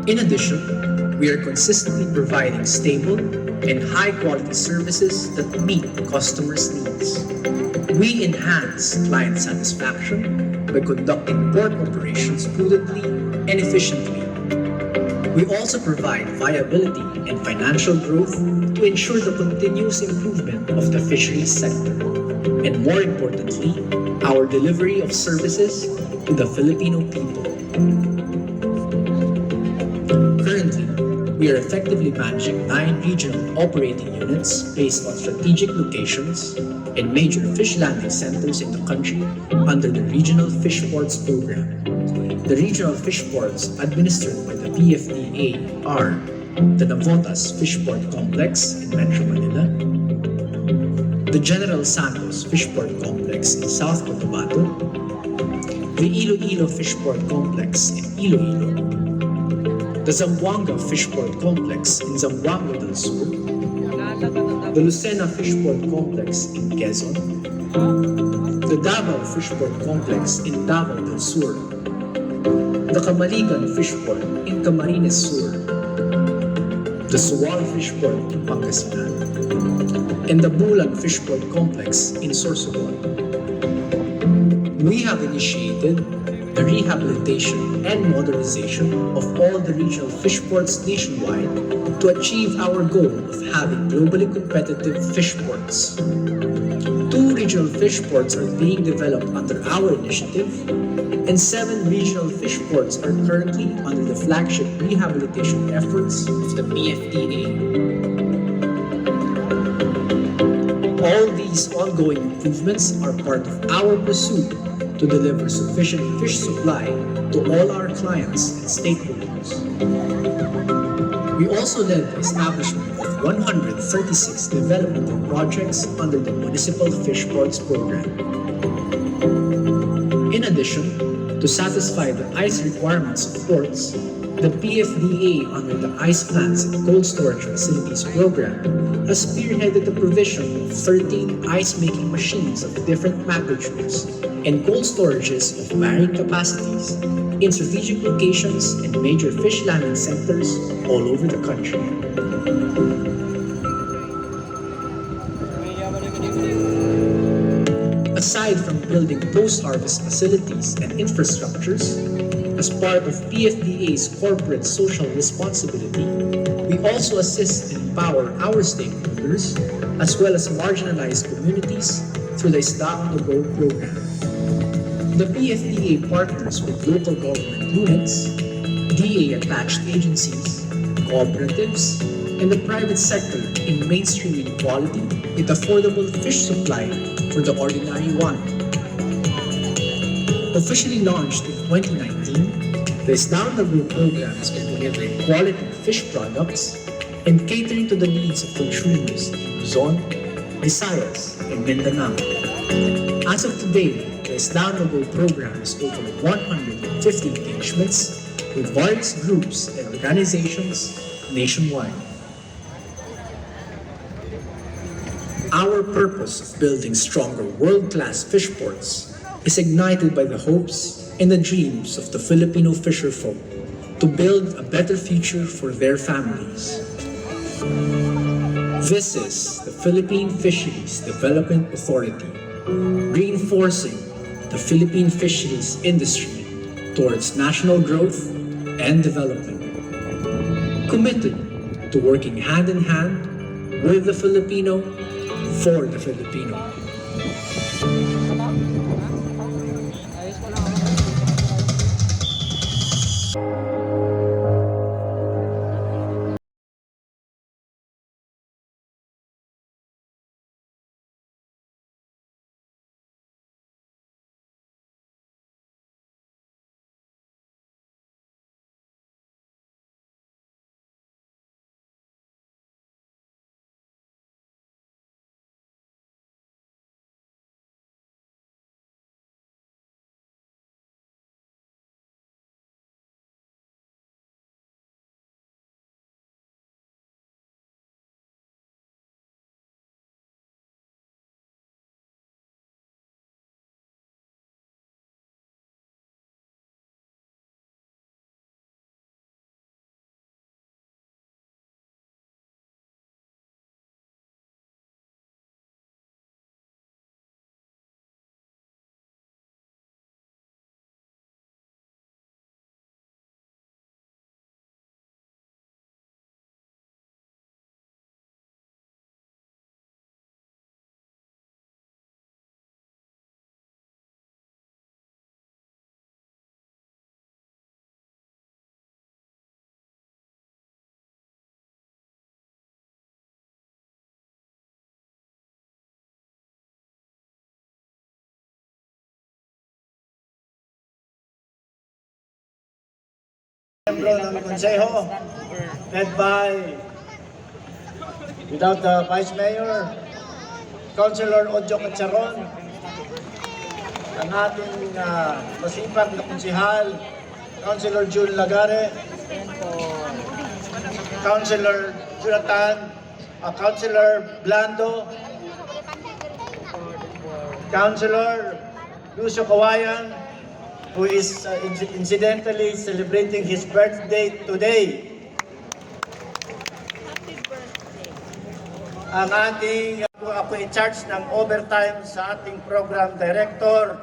In addition, we are consistently providing stable and high-quality services that meet customers' needs. We enhance client satisfaction by conducting port operations prudently and efficiently. We also provide viability and financial growth to ensure the continuous improvement of the fisheries sector, and more importantly, our delivery of services to the Filipino people. Currently, we are effectively managing 9 regional operating units based on strategic locations and major fish landing centers in the country under the Regional Fish Ports Program. The regional fish ports administered by the PFDA are the Navotas Fish Port Complex in Metro Manila, the General Santos Fish Port Complex in South Cotabato, the Iloilo Fish Port Complex in Iloilo, the Zamboanga Fish Port Complex in Zamboanga del Sur, the Lucena Fish Port Complex in Quezon, the Davao Fish Port Complex in Davao del Sur, the Camaligan Fish Port in Camarines Sur, the Suwal Fish Port in Pangasinan, and the Bulan Fish Port Complex in Sorsogon. We have initiated the rehabilitation and modernization of all the regional fish ports nationwide to achieve our goal of having globally competitive fish ports. 2 regional fish ports are being developed under our initiative, and 7 regional fish ports are currently under the flagship rehabilitation efforts of the PFDA. All these ongoing improvements are part of our pursuit to deliver sufficient fish supply to all our clients and stakeholders. We also led the establishment of 136 developmental projects under the Municipal Fish Ports Program. In addition, to satisfy the ice requirements of ports, the PFDA under the Ice Plants and Cold Storage Facilities Program has spearheaded the provision of 13 ice-making machines of different magnitudes and cold storages of varying capacities in strategic locations and major fish landing centers all over the country. Aside from building post-harvest facilities and infrastructures, as part of PFDA's corporate social responsibility, we also assist and empower our stakeholders as well as marginalized communities through the Isda on the Go program. The PFDA partners with local government units, DA-attached agencies, cooperatives, and the private sector in mainstreaming quality with affordable fish supply for the ordinary one. Officially launched in 2019, the Isda on the Go program has been delivering quality fish products and catering to the needs of consumers in Luzon, Visayas, and Mindanao. As of today, the Isda on the Go program has over 150 engagements with various groups and organizations nationwide. Our purpose of building stronger world-class fish ports is ignited by the hopes and the dreams of the Filipino fisher folk to build a better future for their families. This is the Philippine Fisheries Development Authority, reinforcing the Philippine fisheries industry towards national growth and development. Committed to working hand in hand with the Filipino for the Filipino. Miyembro ng Konseho, led by, without the Vice Mayor, Councilor Ojo Cacharon, ang ating masipag na konsihal, Councilor June Lagare, Councilor Jonathan, Councilor Blando, Councilor Lucio Kawayan, who is incidentally celebrating his birthday today. Ang ating ako in charge ng overtime sa ating program director.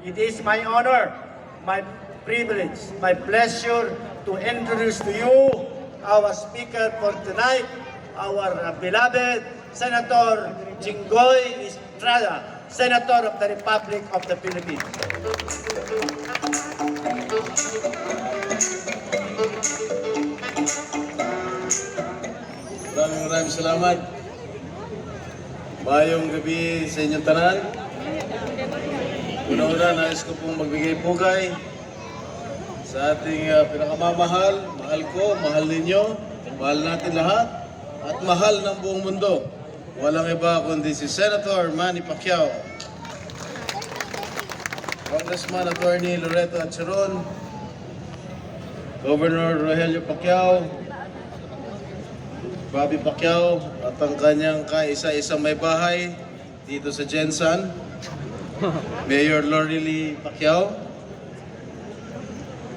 It is my honor, my privilege, my pleasure to introduce to you our speaker for tonight, our beloved Senator Jinggoy Estrada, Senator of the Republic of the Philippines. Maraming salamat. Mayong gabi sa inyong tanan. Una-una, nais ko pong magbigay pugay sa ating pinakamamahal. Mahal ko, mahal ninyo, mahal natin lahat, at mahal ng buong mundo. Walang iba kundi si Senator Manny Pacquiao, Congressman Attorney Loreto Acharon, Governor Rogelio Pacquiao, Bobby Pacquiao, at ang kanyang kaisa-isang may bahay dito sa GENSAN, Mayor Lorely Pacquiao.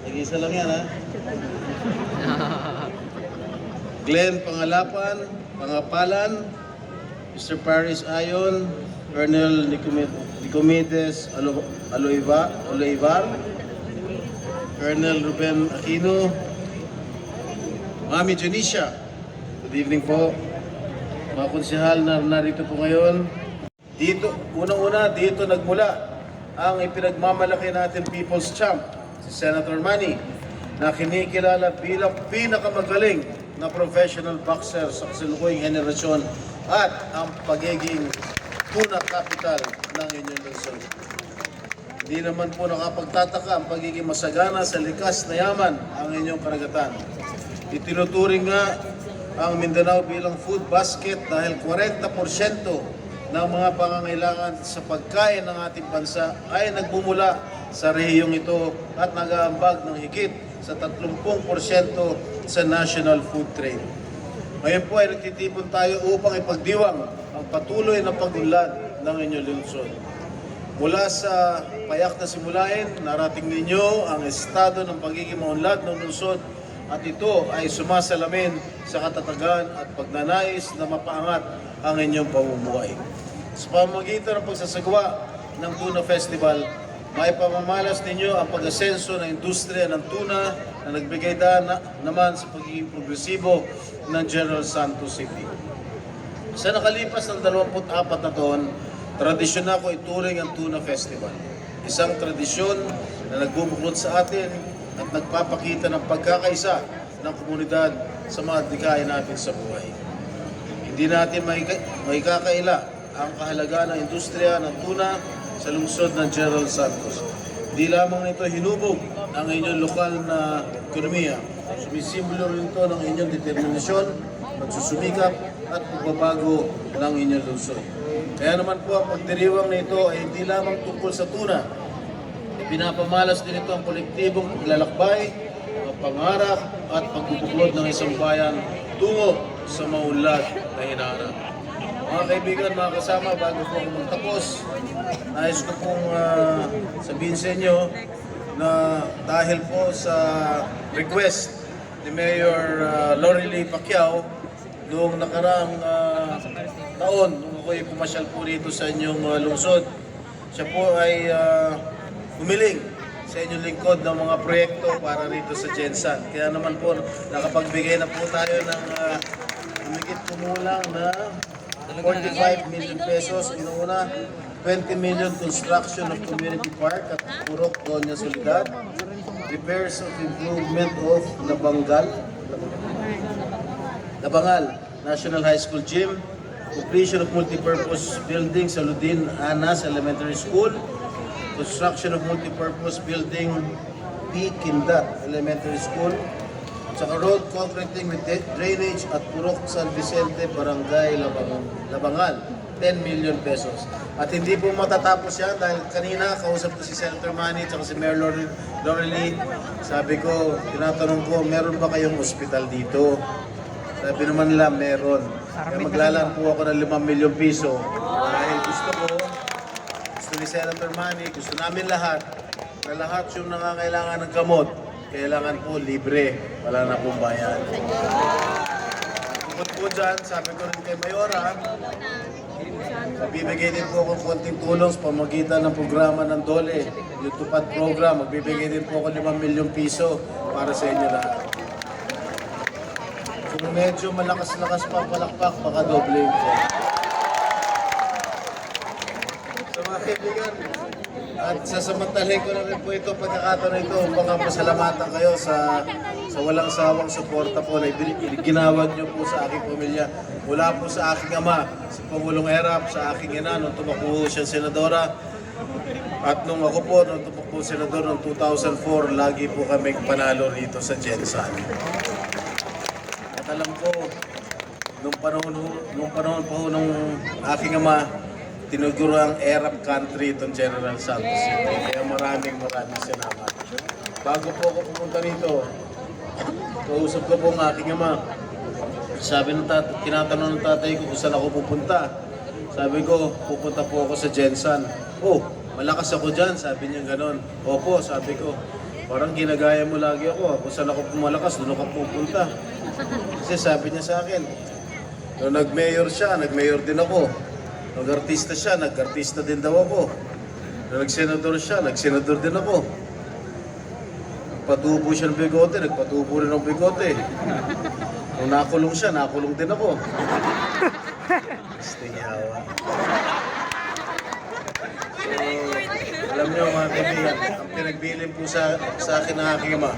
Nag-isa lang yan, ha? Glenn Pangapalan, Mr. Paris Ayon, Colonel Nicomedes Aloivar, Colonel Ruben Aquino, Mami Janisha. Good evening po, mga konsehal na narito po ngayon. Dito, unang-una, dito nagmula ang ipinagmamalaki natin People's Champ, si Senator Manny, na kinikilala bilang pinakamagaling na professional boxer sa kasalukuyang henerasyon at ang pagiging TUNA capital ng inyong lungsod. Hindi naman po nakapagtataka ang pagiging masagana sa likas na yaman ang inyong karagatan. Itinuturing nga ang Mindanao bilang food basket dahil 40% ng mga pangangailangan sa pagkain ng ating bansa ay nagbumula sa rehiyong ito at nag-aambag ng higit sa 30% sa national food trade. Ngayon po ay nagtitipon tayo upang ipagdiwang ang patuloy na pag-unlad ng inyong lungsod. Mula sa payak na simulain, narating ninyo ang estado ng pagiging maunlad ng lungsod at ito ay sumasalamin sa katatagan at pagnanais na mapaangat ang inyong pamumuhay. Sa pamamagitan ng pagsasagawa ng TUNA Festival, may pamamalas ninyo ang pag-asenso ng industriya ng tuna na nagbigay daan naman sa pagiging progresibo ng General Santos City. Sa nakalipas ng 24 na taon, tradisyon na ko ituring ang TUNA Festival. Isang tradisyon na nagbubuklod sa atin at nagpapakita ng pagkakaisa ng komunidad sa mga dikain natin sa buhay. Hindi natin may kakaila ang kahalagaan ng industriya ng tuna sa lungsod ng General Santos. Hindi lamang nito hinubog ang inyong lokal na ekonomiya. Sumisimbolo rin ito ng inyong determinasyon, pagsusumikap at pagbabago ng inyong lungsod. Kaya naman po ang pagdiriwang na ito ay hindi lamang tungkol sa tuna. Pinapamalas din ito ang kolektibong paglalakbay, pangarap at pagbubuklod ng isang bayan tungo sa maunlad na hinaharap. Mga kaibigan, mga kasama, bago po ako magtapos, nais ko pong sabihin sa inyo na dahil po sa request ni Mayor Lorely Pacquiao noong nakaraang taon, nung ako'y pumasyal po dito sa inyong lungsod, siya po ay humiling sa inyong lingkod ng mga proyekto para rito sa GENSAN. Kaya naman po, nakapagbigay na po tayo ng humigit kumulang na 45 million pesos. Inuuna, 20 million construction of community park at Purok Doña Soledad, repairs of improvement of Nabangal National High School Gym, completion of multipurpose building sa Ludin Anas Elementary School, construction of multipurpose building P. Kindat Elementary School, Tsaka road concreting with drainage at Purok San Vicente, Barangay Labangan, 10 million pesos. At hindi po matatapos yan dahil kanina kausap ko si Senator Manny at si Mayor Lorely. Sabi ko, tinatanong ko, meron ba kayong ospital dito? Sabi naman nila, meron. Kaya maglalaan po ako ng 5 milyon piso dahil gusto ni Senator Manny, gusto namin lahat, na lahat yung nangangailangan ng gamot, kailangan po libre, wala na pong bayan. Bukod po dyan, sabi ko rin kay Mayora, magbibigay din po ako konting tulong sa pamagitan ng programa ng DOLE, yung tupad program, magbibigay din po ako 5 milyong piso para sa inyo lahat. Kung medyo malakas-lakas pa ang palakpak, baka doble yun po. So mga kaibigan, at sasamantalahin ko na rin po ito, pagkakataon ito, upang pasalamatan kayo sa walang sawang suporta po na ginawad niyo po sa aking pamilya. Mula po sa aking ama, si Pangulong Erap, sa aking ina, nung tumakbo siya senadora. At nung ako po, nung tumakbo senador noong 2004, lagi po kami panalo rito sa GENSAN. At alam ko, nung panahon pa ho nung aking ama, tinuguro ang Arab country itong General Santos City. Kaya maraming salamat. Bago po ako pumunta rito, kausap ko po ang aking ama. Sabi ng tinatanong ng tatay ko kung saan ako pupunta. Sabi ko, pupunta po ako sa GENSAN. Oh, malakas ako dyan, sabi niya gano'n. Opo, sabi ko, parang ginagaya mo lagi ako. Kung saan ako pumalakas, doon ako pupunta. Kasi sabi niya sa akin, nung nag-mayor siya, nag-mayor din ako. Nag-artista siya, nag-artista din daw ako. Nung nag-senador siya, nag-senador din ako. Nagpatubo siya ng bigote, nagpatubo rin ng bigote. Nung nakulong siya, nakulong din ako. Stingawa. So, alam niyo mga kaibigan, ang pinagbilin po sa akin ng aking ama,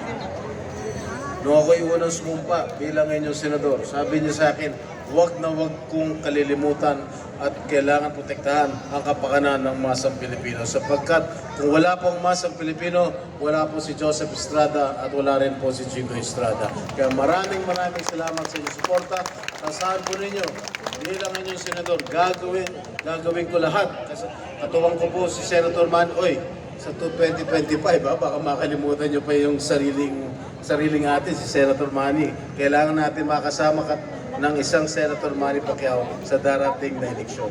nung ako'y unang sumumpa bilang inyong senador, sabi niya sa akin, huwag na huwag kong kalilimutan at kailangan protektahan ang kapakanan ng masang Pilipino. Sapagkat kung wala pong masang Pilipino, wala po si Joseph Estrada at wala rin po si Chico Estrada. Kaya maraming salamat sa inyong suporta. Tasahan po ninyo, bilang inyong senador, gagawin ko lahat. Katuwang ko po si Senator Manny, sa 2025, baka makalimutan nyo pa yung sariling atin, si Senator Manny. Kailangan natin makasama ng isang Senator Manny Pacquiao sa darating na eleksyon.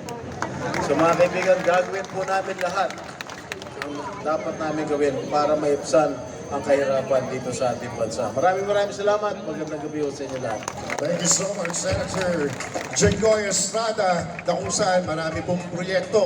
So mga kaibigan, gagawin po namin lahat ang dapat namin gawin para maibsan ang kahirapan dito sa ating bansa. Maraming salamat. Magandang gabi sa inyo lahat. Thank you so much, Senator Jinggoy Estrada, na kung saan marami pong proyekto